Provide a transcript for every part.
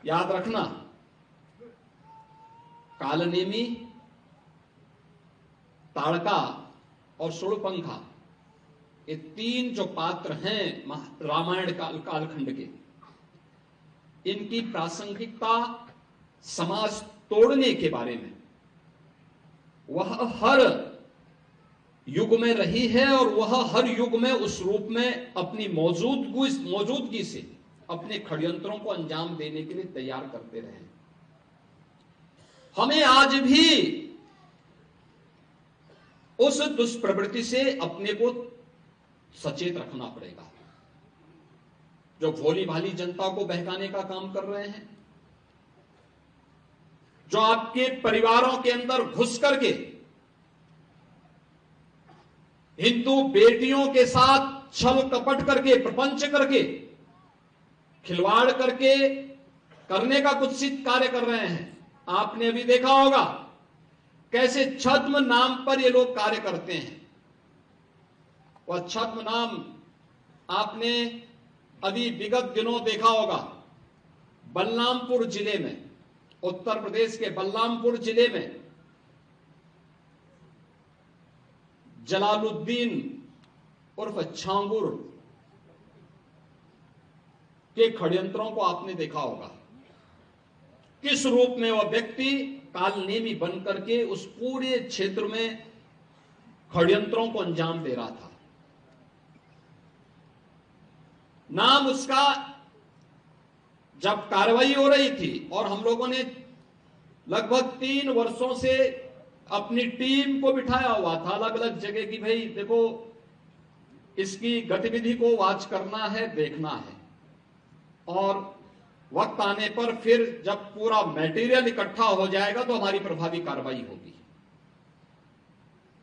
याद रखना, कालनेमी, ताड़का और सुड़पंखा, ये तीन जो पात्र हैं रामायण कालखंड के, इनकी प्रासंगिकता समाज तोड़ने के बारे में वह हर युग में रही है और वह हर युग में उस रूप में अपनी मौजूदगी से अपने षड्यंत्रों को अंजाम देने के लिए तैयार करते रहे। हमें आज भी उस दुष्प्रवृत्ति से अपने को सचेत रखना पड़ेगा, जो भोली भाली जनता को बहकाने का काम कर रहे हैं, जो आपके परिवारों के अंदर घुस करके हिंदू बेटियों के साथ छल कपट करके, प्रपंच करके, खिलवाड़ करके करने का कुत्सित कार्य कर रहे हैं। आपने अभी देखा होगा कैसे छद्म नाम पर ये लोग कार्य करते हैं। वह छद्म नाम आपने अभी विगत दिनों देखा होगा, बलरामपुर जिले में, उत्तर प्रदेश के बलरामपुर जिले में जलालुद्दीन उर्फ छांगुर के षड्यंत्रों को आपने देखा होगा। किस रूप में वह व्यक्ति कालनेमी बन करके उस पूरे क्षेत्र में षड्यंत्रों को अंजाम दे रहा था। नाम उसका, जब कार्रवाई हो रही थी और हम लोगों ने लगभग 3 वर्षों से अपनी टीम को बिठाया हुआ था अलग अलग जगह की, भाई देखो इसकी गतिविधि को वॉच करना है, देखना है, और वक्त आने पर फिर जब पूरा मटेरियल इकट्ठा हो जाएगा तो हमारी प्रभावी कार्रवाई होगी।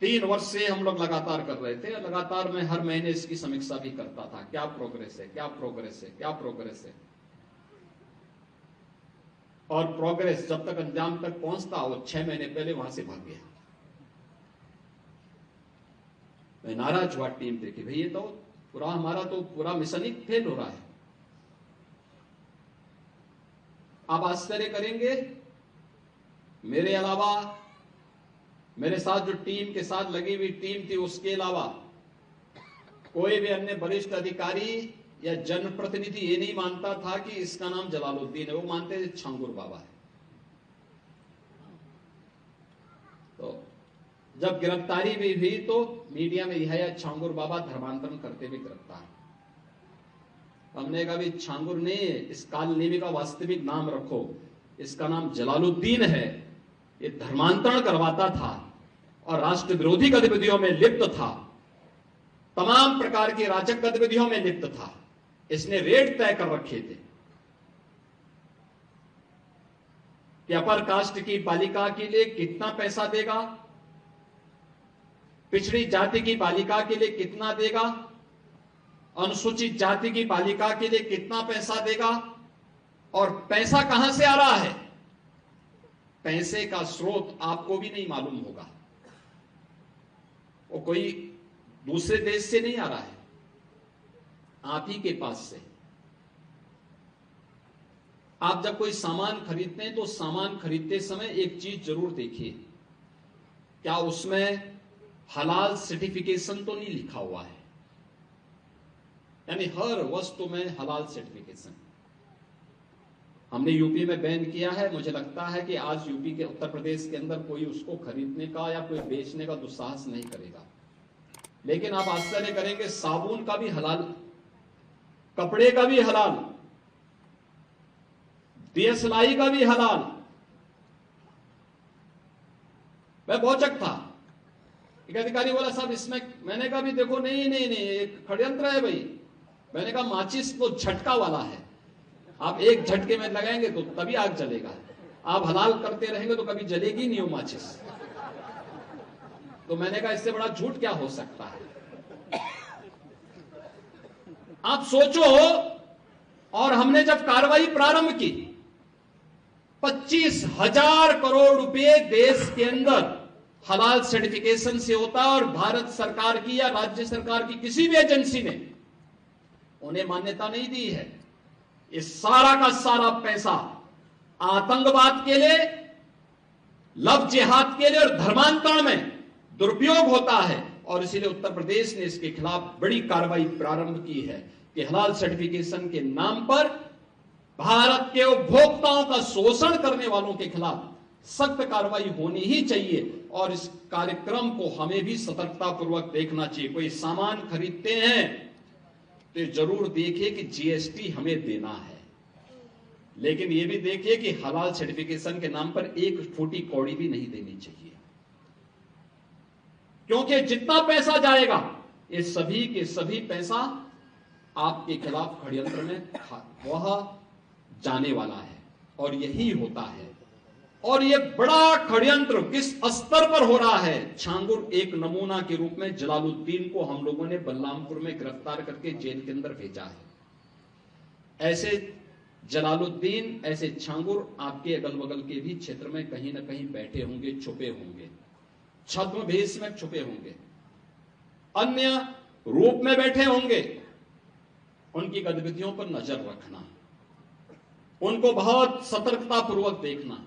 3 वर्ष से हम लोग लगातार कर रहे थे। लगातार मैं हर महीने इसकी समीक्षा भी करता था, क्या प्रोग्रेस है, क्या प्रोग्रेस है, क्या प्रोग्रेस है। और प्रोग्रेस जब तक अंजाम तक पहुंचता, वो 6 महीने पहले वहां से भाग गया। मैं नाराज हुआ टीम देखी, भाई ये तो हमारा तो पूरा मिशन ही फेल हो रहा है। आप आश्चर्य करेंगे, मेरे अलावा मेरे साथ जो टीम के साथ लगी हुई टीम थी, उसके अलावा कोई भी अन्य वरिष्ठ अधिकारी या जनप्रतिनिधि ये नहीं मानता था कि इसका नाम जलालुद्दीन है। वो मानते थे छांगुर बाबा है। तो जब गिरफ्तारी भी हुई तो मीडिया में यह छांगुर बाबा धर्मांतरण करते हुए गिरफ्तार। हमने कहा भी छांगुर नहीं है, इस कालनेमी का वास्तविक नाम रखो, इसका नाम जलालुद्दीन है। ये धर्मांतरण करवाता था और राष्ट्र विरोधी गतिविधियों में लिप्त था, तमाम प्रकार की राजक गतिविधियों में लिप्त था। इसने रेट तय कर रखे थे कि अपर कास्ट की बालिका के लिए कितना पैसा देगा, पिछड़ी जाति की बालिका के लिए कितना देगा, अनुसूचित जाति की बालिका के लिए कितना पैसा देगा, और पैसा कहां से आ रहा है। पैसे का स्रोत आपको भी नहीं मालूम होगा, वो कोई दूसरे देश से नहीं आ रहा है, आप ही के पास से। आप जब कोई सामान खरीदते हैं तो सामान खरीदते समय एक चीज जरूर देखिए, क्या उसमें हलाल सर्टिफिकेशन तो नहीं लिखा हुआ है। यानी हर वस्तु में हलाल सर्टिफिकेशन। हमने यूपी में बैन किया है। मुझे लगता है कि आज यूपी के, उत्तर प्रदेश के अंदर कोई उसको खरीदने का या कोई बेचने का दुस्साहस नहीं करेगा। लेकिन आप आश्चर्य करेंगे, साबुन का भी हलाल, कपड़े का भी हलाल, दियसलाई का भी हलाल। मैं भौचक था। एक अधिकारी बोला साहब इसमें, मैंने कहा भी देखो नहीं एक षड्यंत्र है भाई। मैंने कहा माचिस तो झटका वाला है, आप एक झटके में लगाएंगे तो तभी आग जलेगा, आप हलाल करते रहेंगे तो कभी जलेगी नहीं वो माचिस। तो मैंने कहा इससे बड़ा झूठ क्या हो सकता है। आप सोचो, और हमने जब कार्रवाई प्रारंभ की, 25,000 करोड़ रुपए देश के अंदर हलाल सर्टिफिकेशन से होता है, और भारत सरकार की या राज्य सरकार की किसी भी एजेंसी ने उन्हें मान्यता नहीं दी है। इस सारा का सारा पैसा आतंकवाद के लिए, लव जिहाद के लिए और धर्मांतरण में दुरुपयोग होता है। और इसीलिए उत्तर प्रदेश ने इसके खिलाफ बड़ी कार्रवाई प्रारंभ की है कि हलाल सर्टिफिकेशन के नाम पर भारत के उपभोक्ताओं का शोषण करने वालों के खिलाफ सख्त कार्रवाई होनी ही चाहिए। और इस कार्यक्रम को हमें भी सतर्कतापूर्वक देखना चाहिए। कोई सामान खरीदते हैं तो जरूर देखिए कि जीएसटी हमें देना है, लेकिन यह भी देखिए कि हलाल सर्टिफिकेशन के नाम पर एक फूटी कौड़ी भी नहीं देनी चाहिए, क्योंकि जितना पैसा जाएगा ये सभी के सभी पैसा आपके खिलाफ षड्यंत्र में वह जाने वाला है। और यही होता है। और यह बड़ा षड्यंत्र किस स्तर पर हो रहा है। छांगुर एक नमूना के रूप में जलालुद्दीन को हम लोगों ने बलरामपुर में गिरफ्तार करके जेल के अंदर भेजा है। ऐसे जलालुद्दीन, ऐसे छांगुर आपके अगल बगल के भी क्षेत्र में कहीं ना कहीं बैठे होंगे, छुपे होंगे, छद्म भेष में छुपे होंगे, अन्य रूप में बैठे होंगे। उनकी गतिविधियों पर नजर रखना, उनको बहुत सतर्कतापूर्वक देखना।